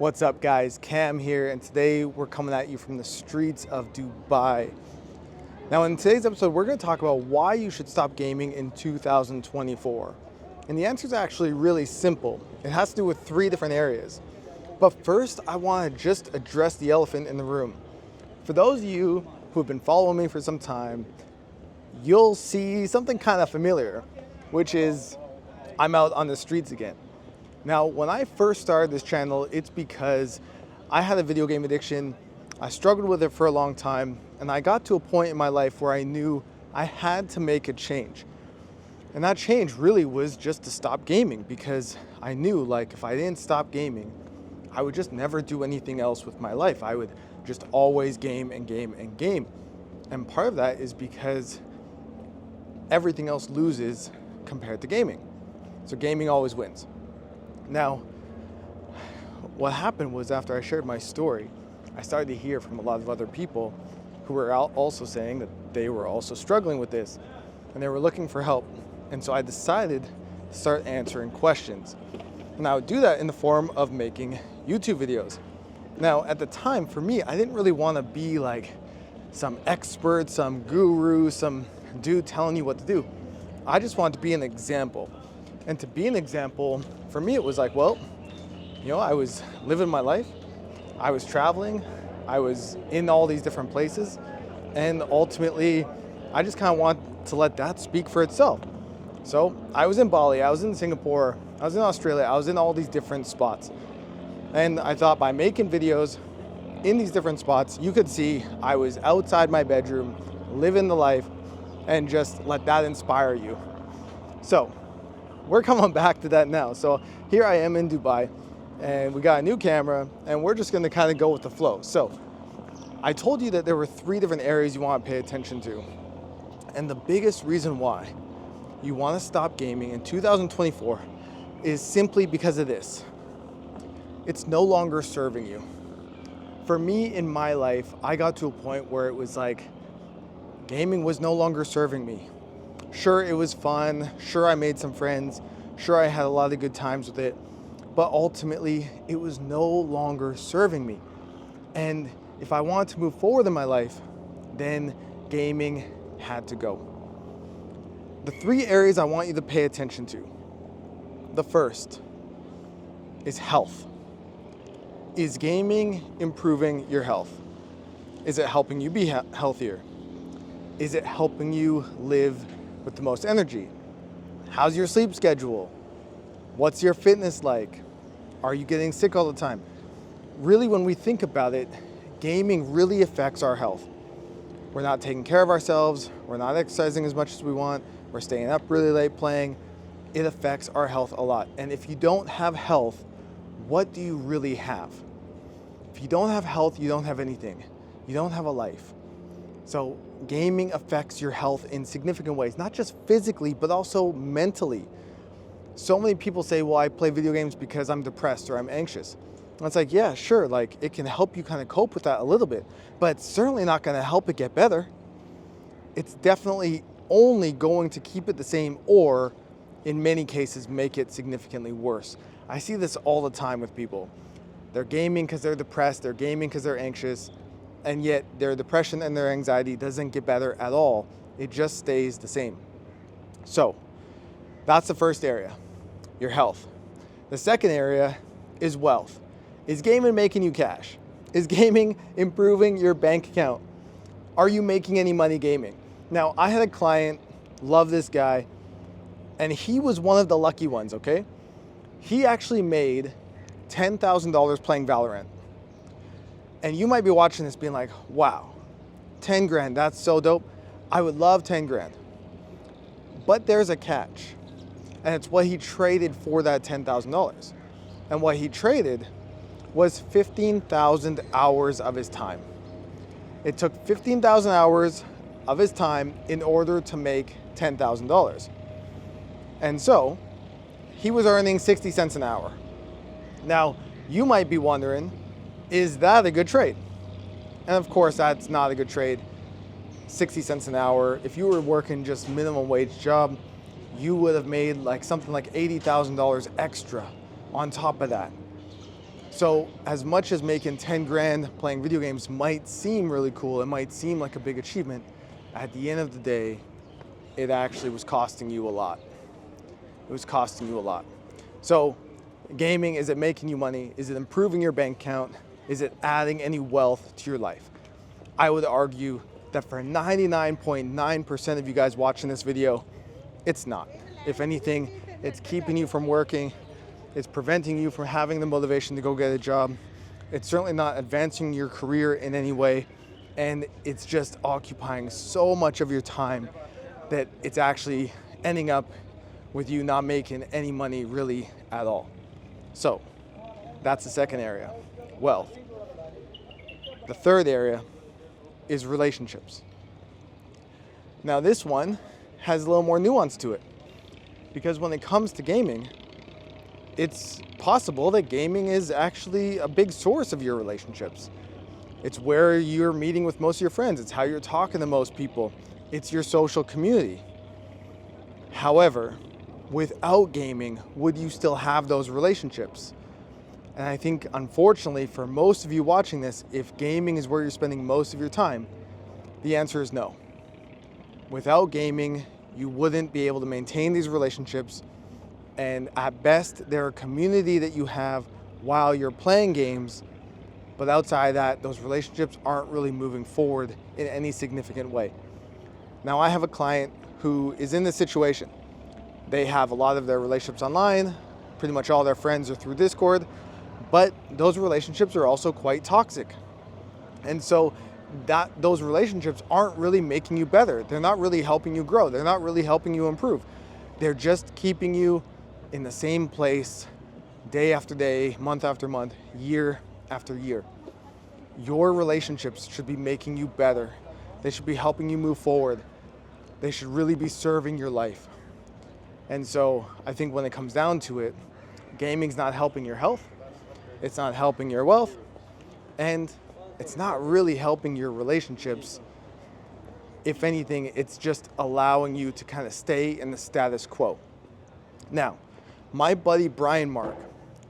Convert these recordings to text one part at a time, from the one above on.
What's up guys, Cam here, and today we're coming at you from the streets of Dubai. Now in today's episode, we're going to talk about why you should stop gaming in 2024. And the answer is actually really simple. It has to do with three different areas. But first, I want to just address the elephant in the room. For those of you who have been following me for some time, you'll see something kind of familiar, which is I'm out on the streets again. Now, when I first started this channel, it's because I had a video game addiction. I struggled with it for a long time, and I got to a point in my life where I knew I had to make a change. And that change really was just to stop gaming, because I knew, like, if I didn't stop gaming, I would just never do anything else with my life. I would just always game and game and game. And part of that is because everything else loses compared to gaming. So gaming always wins. Now, what happened was after I shared my story, I started to hear from a lot of other people who were also saying that they were also struggling with this and they were looking for help. And so I decided to start answering questions. And I would do that in the form of making YouTube videos. Now, at the time, for me, I didn't really want to be like some expert, some guru, some dude telling you what to do. I just wanted to be an example. And to be an example, for me, it was like, well, I was living my life. I was traveling. I was in all these different places. And ultimately, I just kind of want to let that speak for itself. So I was in Bali, I was in Singapore, I was in Australia, I was in all these different spots. And I thought by making videos in these different spots, you could see I was outside my bedroom, living the life, and just let that inspire you. So we're coming back to that now. So here I am in Dubai, and we got a new camera, and we're just gonna kind of go with the flow. So I told you that there were three different areas you want to pay attention to. And the biggest reason why you want to stop gaming in 2024 is simply because of this. It's no longer serving you. For me in my life, I got to a point where it was like gaming was no longer serving me. Sure, it was fun. Sure, I made some friends. Sure, I had a lot of good times with it. But ultimately, it was no longer serving me. And if I wanted to move forward in my life, then gaming had to go. The three areas I want you to pay attention to. The first is health. Is gaming improving your health? Is it helping you be healthier? Is it helping you live with the most energy? How's your sleep schedule? What's your fitness like? Are you getting sick all the time? Really, when we think about it, gaming really affects our health. We're not taking care of ourselves. We're not exercising as much as we want. We're staying up really late playing. It affects our health a lot. And if you don't have health, what do you really have? If you don't have health, you don't have anything. You don't have a life. So gaming affects your health in significant ways, not just physically, but also mentally. So many people say, well, I play video games because I'm depressed or I'm anxious. And it's like, yeah, sure, like it can help you kind of cope with that a little bit, but it's certainly not going to help it get better. It's definitely only going to keep it the same, or in many cases, make it significantly worse. I see this all the time with people. They're gaming because they're depressed, they're gaming because they're anxious, and yet their depression and their anxiety doesn't get better at all. It just stays the same. So that's the first area, your health. The second area is wealth. Is gaming making you cash? Is gaming improving your bank account? Are you making any money gaming? Now, I had a client, love this guy, and he was one of the lucky ones, okay? He actually made $10,000 playing Valorant. And you might be watching this being like, wow, 10 grand, that's so dope. I would love 10 grand. But there's a catch. And it's what he traded for that $10,000. And what he traded was 15,000 hours of his time. It took 15,000 hours of his time in order to make $10,000. And so he was earning 60 cents an hour. Now, you might be wondering, is that a good trade? And of course, that's not a good trade. 60 cents an hour. If you were working just minimum wage job, you would have made like something like $80,000 extra on top of that. So as much as making 10 grand playing video games might seem really cool, it might seem like a big achievement, at the end of the day, it actually was costing you a lot. It was costing you a lot. So gaming, is it making you money? Is it improving your bank account? Is it adding any wealth to your life? I would argue that for 99.9% of you guys watching this video, it's not. If anything, it's keeping you from working. It's preventing you from having the motivation to go get a job. It's certainly not advancing your career in any way. And it's just occupying so much of your time that it's actually ending up with you not making any money really at all. So that's the second area, wealth. The third area is relationships. Now this one has a little more nuance to it, because when it comes to gaming, it's possible that gaming is actually a big source of your relationships. It's where you're meeting with most of your friends. It's how you're talking to most people. It's your social community. However, without gaming, would you still have those relationships? And I think, unfortunately, for most of you watching this, if gaming is where you're spending most of your time, the answer is no. Without gaming, you wouldn't be able to maintain these relationships. And at best, they're a community that you have while you're playing games. But outside of that, those relationships aren't really moving forward in any significant way. Now, I have a client who is in this situation. They have a lot of their relationships online. Pretty much all their friends are through Discord. But those relationships are also quite toxic. And so those relationships aren't really making you better. They're not really helping you grow. They're not really helping you improve. They're just keeping you in the same place day after day, month after month, year after year. Your relationships should be making you better. They should be helping you move forward. They should really be serving your life. And so I think when it comes down to it, gaming's not helping your health. It's not helping your wealth. And it's not really helping your relationships. If anything, it's just allowing you to kind of stay in the status quo. Now, my buddy Brian Mark,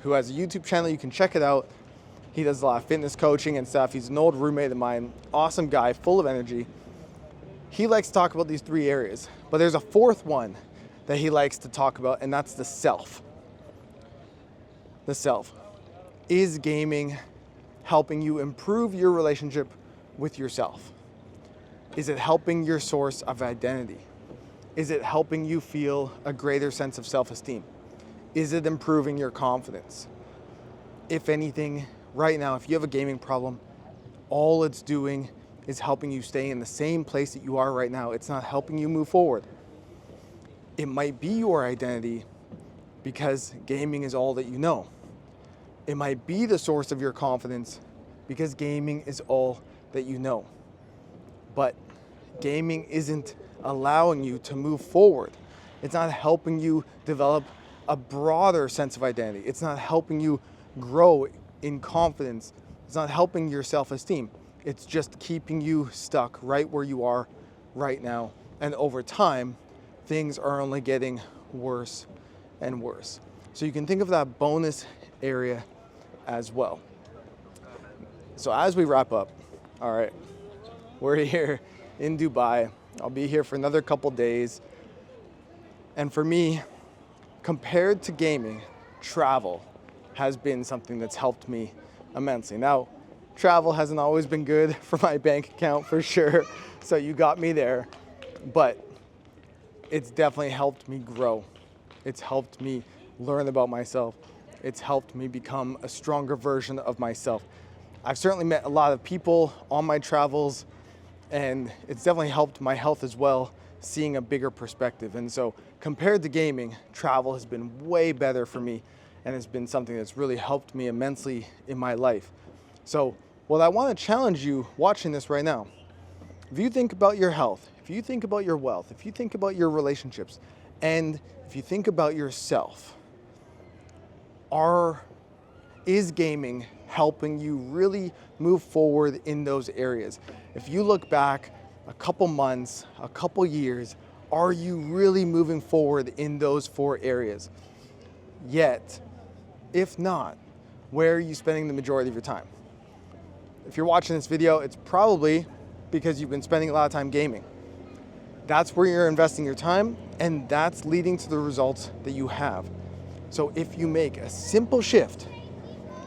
who has a YouTube channel, you can check it out. He does a lot of fitness coaching and stuff. He's an old roommate of mine, awesome guy, full of energy. He likes to talk about these three areas, but there's a fourth one that he likes to talk about, and that's the self. The self. Is gaming helping you improve your relationship with yourself? Is it helping your source of identity? Is it helping you feel a greater sense of self-esteem? Is it improving your confidence? If anything, right now, if you have a gaming problem, all it's doing is helping you stay in the same place that you are right now. It's not helping you move forward. It might be your identity because gaming is all that you know. It might be the source of your confidence because gaming is all that you know. But gaming isn't allowing you to move forward. It's not helping you develop a broader sense of identity. It's not helping you grow in confidence. It's not helping your self-esteem. It's just keeping you stuck right where you are right now. And over time, things are only getting worse and worse. So you can think of that bonus area as well. So as we wrap up, all right, we're here in Dubai. I'll be here for another couple days. And for me, compared to gaming, travel has been something that's helped me immensely. Now, travel hasn't always been good for my bank account for sure, so you got me there, but it's definitely helped me grow. It's helped me learn about myself. It's helped me become a stronger version of myself. I've certainly met a lot of people on my travels, and it's definitely helped my health as well, seeing a bigger perspective. And so compared to gaming, travel has been way better for me, and it's been something that's really helped me immensely in my life. So what I want to challenge you watching this right now, if you think about your health, if you think about your wealth, if you think about your relationships, and if you think about yourself, is gaming helping you really move forward in those areas? If you look back a couple months, a couple years, are you really moving forward in those 4 areas? Yet, if not, where are you spending the majority of your time? If you're watching this video, it's probably because you've been spending a lot of time gaming. That's where you're investing your time, and that's leading to the results that you have. So if you make a simple shift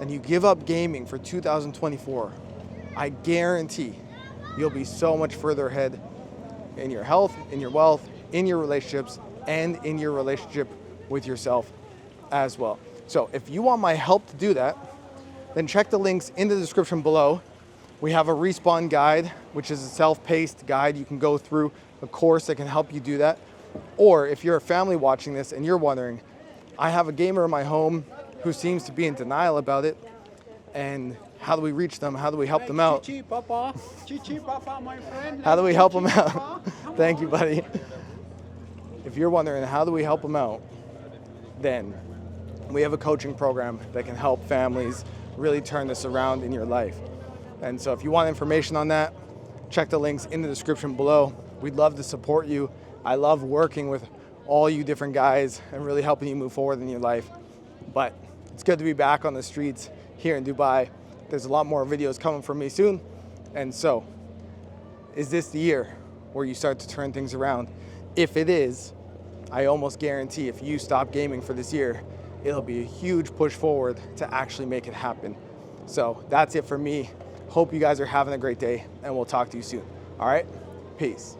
and you give up gaming for 2024, I guarantee you'll be so much further ahead in your health, in your wealth, in your relationships, and in your relationship with yourself as well. So if you want my help to do that, then check the links in the description below. We have a Respawn guide, which is a self-paced guide. You can go through a course that can help you do that. Or if you're a family watching this and you're wondering, I have a gamer in my home who seems to be in denial about it, and how do we reach them? How do we help them out? Chichi, Papa. Chichi, Papa, my friend. How do we help them out? Thank you, buddy. If you're wondering how do we help them out, then we have a coaching program that can help families really turn this around in your life. And so if you want information on that, check the links in the description below. We'd love to support you. I love working with all you different guys and really helping you move forward in your life. But it's good to be back on the streets here in Dubai. There's a lot more videos coming from me soon. And so, is this the year where you start to turn things around? If it is, I almost guarantee if you stop gaming for this year, it'll be a huge push forward to actually make it happen. So that's it for me. Hope you guys are having a great day, and we'll talk to you soon. All right, peace.